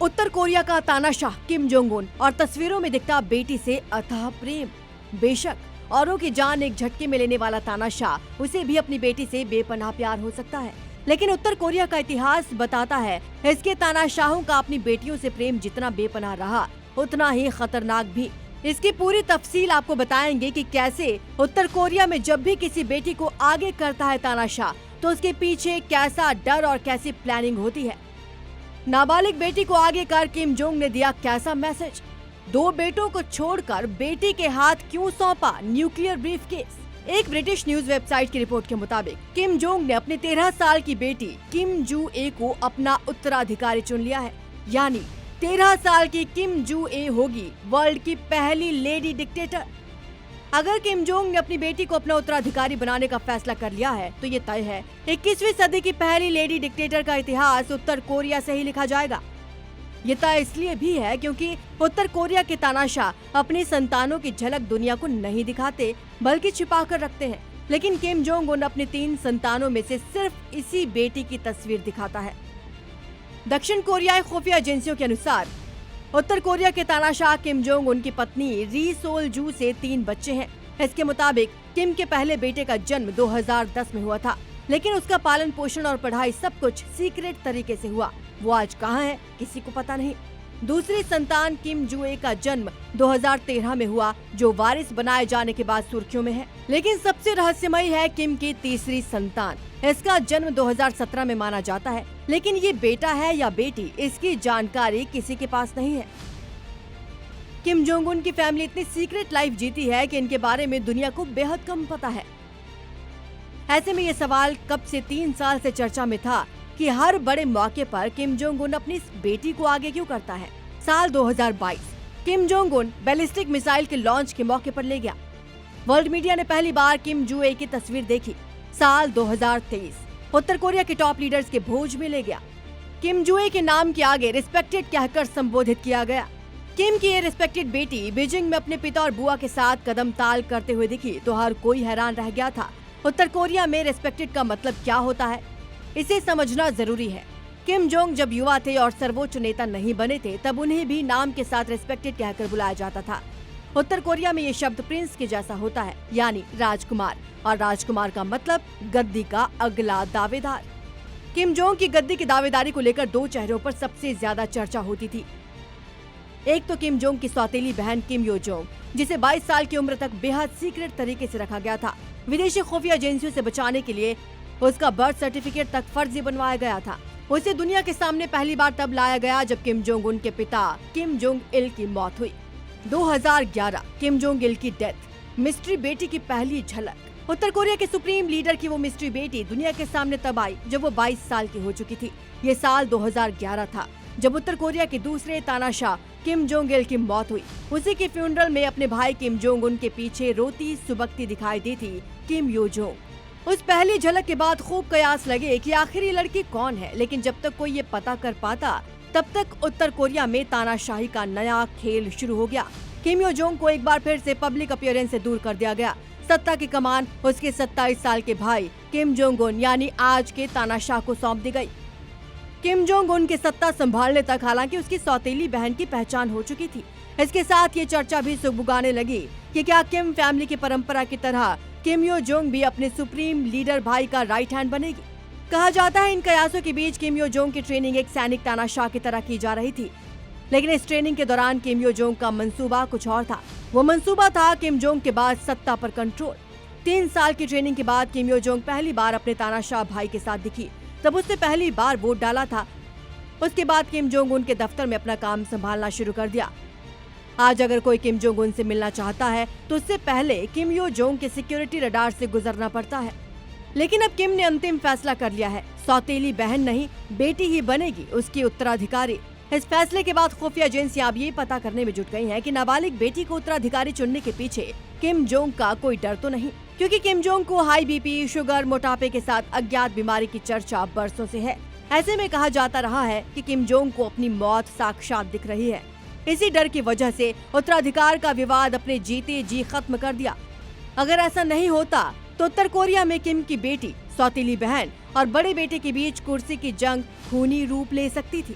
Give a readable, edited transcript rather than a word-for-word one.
उत्तर Korea का तानाशाह Kim Jong Un और तस्वीरों में दिखता बेटी से अथाह प्रेम। बेशक औरों की जान एक झटके में लेने वाला तानाशाह, उसे भी अपनी बेटी से बेपनाह प्यार हो सकता है, लेकिन उत्तर कोरिया का इतिहास बताता है इसके तानाशाहों का अपनी बेटियों से प्रेम जितना बेपनाह रहा, उतना ही खतरनाक भी। इसकी पूरी तफसील आपको बताएंगे कि कैसे उत्तर कोरिया में जब भी किसी बेटी को आगे करता है तानाशाह, तो उसके पीछे कैसा डर और कैसी प्लानिंग होती है। नाबालिग बेटी को आगे कर किम जोंग ने दिया कैसा मैसेज, 2 बेटों को छोड़कर बेटी के हाथ क्यों सौंपा न्यूक्लियर ब्रीफकेस। एक ब्रिटिश न्यूज वेबसाइट की रिपोर्ट के मुताबिक किम जोंग ने अपनी 13 साल की बेटी किम जू ए को अपना उत्तराधिकारी चुन लिया है। यानी 13 साल की किम जू ए होगी वर्ल्ड की पहली लेडी डिक्टेटर। अगर किम जोंग ने अपनी बेटी को अपना उत्तराधिकारी बनाने का फैसला कर लिया है, तो ये तय है 21वीं सदी की पहली लेडी डिक्टेटर का इतिहास उत्तर कोरिया से ही लिखा जाएगा। ये तय इसलिए भी है क्योंकि उत्तर कोरिया के तानाशाह अपनी संतानों की झलक दुनिया को नहीं दिखाते, बल्कि छिपा कर रखते हैं। लेकिन किम जोंग उन अपनी 3 संतानों में से सिर्फ इसी बेटी की तस्वीर दिखाता है। दक्षिण कोरियाई खुफिया एजेंसियों के अनुसार उत्तर कोरिया के तानाशाह किम जोंग उनकी पत्नी री सोल जू से 3 बच्चे हैं। इसके मुताबिक किम के पहले बेटे का जन्म 2010 में हुआ था, लेकिन उसका पालन पोषण और पढ़ाई सब कुछ सीक्रेट तरीके से हुआ। वो आज कहाँ है किसी को पता नहीं। दूसरी संतान किम जूए का जन्म 2013 में हुआ, जो वारिस बनाए जाने के बाद सुर्खियों में है। लेकिन सबसे रहस्यमयी है किम की तीसरी संतान। इसका जन्म 2017 में माना जाता है, लेकिन ये बेटा है या बेटी, इसकी जानकारी किसी के पास नहीं है। किम जोंग उन की फैमिली इतनी सीक्रेट लाइफ जीती है कि इनके बारे में दुनिया को बेहद कम पता है। ऐसे में ये सवाल कब से 3 साल से चर्चा में था कि हर बड़े मौके पर किम जोंग उन अपनी बेटी को आगे क्यों करता है। साल 2022 Kim Jong Un ballistic missile के लॉन्च के मौके पर ले गया। वर्ल्ड मीडिया ने पहली बार किम जूए की तस्वीर देखी। साल 2023 उत्तर कोरिया के टॉप लीडर्स के भोज में ले गया। किम जूए के नाम के आगे रिस्पेक्टेड कहकर संबोधित किया गया। किम की ये रिस्पेक्टेड बेटी बीजिंग में अपने पिता और बुआ के साथ कदम ताल करते हुए दिखी तो हर कोई हैरान रह गया था। उत्तर कोरिया में रिस्पेक्टेड का मतलब क्या होता है, इसे समझना जरूरी है। किम जोंग जब युवा थे और सर्वोच्च नेता नहीं बने थे, तब उन्हें भी नाम के साथ रिस्पेक्टेड कहकर बुलाया जाता था। उत्तर कोरिया में ये शब्द प्रिंस के जैसा होता है, यानी राजकुमार, और राजकुमार का मतलब गद्दी का अगला दावेदार। किम जोंग की गद्दी की दावेदारी को लेकर 2 चेहरों पर सबसे ज्यादा चर्चा होती थी। एक तो किम जोंग की सौतेली बहन किम यो जोंग, जिसे 22 साल की उम्र तक बेहद सीक्रेट तरीके से रखा गया था। विदेशी खुफिया एजेंसियों से बचाने के लिए उसका बर्थ सर्टिफिकेट तक फर्जी बनवाया गया था। उसे दुनिया के सामने पहली बार तब लाया गया जब किम जोंग उन के पिता किम जोंग इल की मौत हुई। 2011 किम जोंग इल की डेथ, मिस्ट्री बेटी की पहली झलक। उत्तर कोरिया के सुप्रीम लीडर की वो मिस्ट्री बेटी दुनिया के सामने तब आई जब वो 22 साल की हो चुकी थी। ये साल 2011 था जब उत्तर कोरिया के दूसरे तानाशाह किम जोंग इल की मौत हुई। उसी के फ्यूनरल में अपने भाई किम जोंग उन के पीछे रोती सुबकती दिखाई दी थी किम यो जोंग। उस पहली झलक के बाद खूब कयास लगे कि आखिर ये लड़की कौन है, लेकिन जब तक कोई ये पता कर पाता तब तक उत्तर कोरिया में तानाशाही का नया खेल शुरू हो गया। किम यो जोंग को एक बार फिर से पब्लिक अपीयरेंस से दूर कर दिया गया। सत्ता की कमान उसके 27 साल के भाई किम जोंग उन यानी आज के तानाशाह को सौंप दी गई। किम जोंग उन के सत्ता संभालने तक हालांकि उसकी सौतेली बहन की पहचान हो चुकी थी। इसके साथ ये चर्चा भी सुगबुगाने लगी कि क्या किम फैमिली की परंपरा की तरह किम यो जोंग भी अपने सुप्रीम लीडर भाई का राइट हैंड बनेगी। कहा जाता है इन कयासों के बीच किम यो जोंग की ट्रेनिंग एक सैनिक तानाशाह की तरह की जा रही थी, लेकिन इस ट्रेनिंग के दौरान किम यो जोंग का मंसूबा कुछ और था। वो मंसूबा था किम जोंग के बाद सत्ता पर कंट्रोल। 3 साल की ट्रेनिंग के बाद किम यो जोंग पहली बार अपने तानाशाह भाई के साथ दिखी, तब उसने पहली बार वोट डाला था। उसके बाद किम जोंग उन के दफ्तर में अपना काम संभालना शुरू कर दिया। आज अगर कोई किम जोंग उन से मिलना चाहता है तो उससे पहले किम यो जोंग के सिक्योरिटी रडार से गुजरना पड़ता है। लेकिन अब किम ने अंतिम फैसला कर लिया है, सौतेली बहन नहीं बेटी ही बनेगी उसकी उत्तराधिकारी। इस फैसले के बाद खुफिया एजेंसियां अब ये पता करने में जुट गई हैं कि नाबालिग बेटी को उत्तराधिकारी चुनने के पीछे किम जोंग का कोई डर तो नहीं, क्योंकि किम जोंग को हाई बीपी, शुगर, मोटापे के साथ अज्ञात बीमारी की चर्चा बरसों से है। ऐसे में कहा जाता रहा है कि किम जोंग को अपनी मौत साक्षात दिख रही है। इसी डर की वजह से उत्तराधिकार का विवाद अपने जीते जी खत्म कर दिया। अगर ऐसा नहीं होता तो उत्तर कोरिया में किम की बेटी, सौतेली बहन और बड़े बेटे के बीच कुर्सी की जंग खूनी रूप ले सकती थी।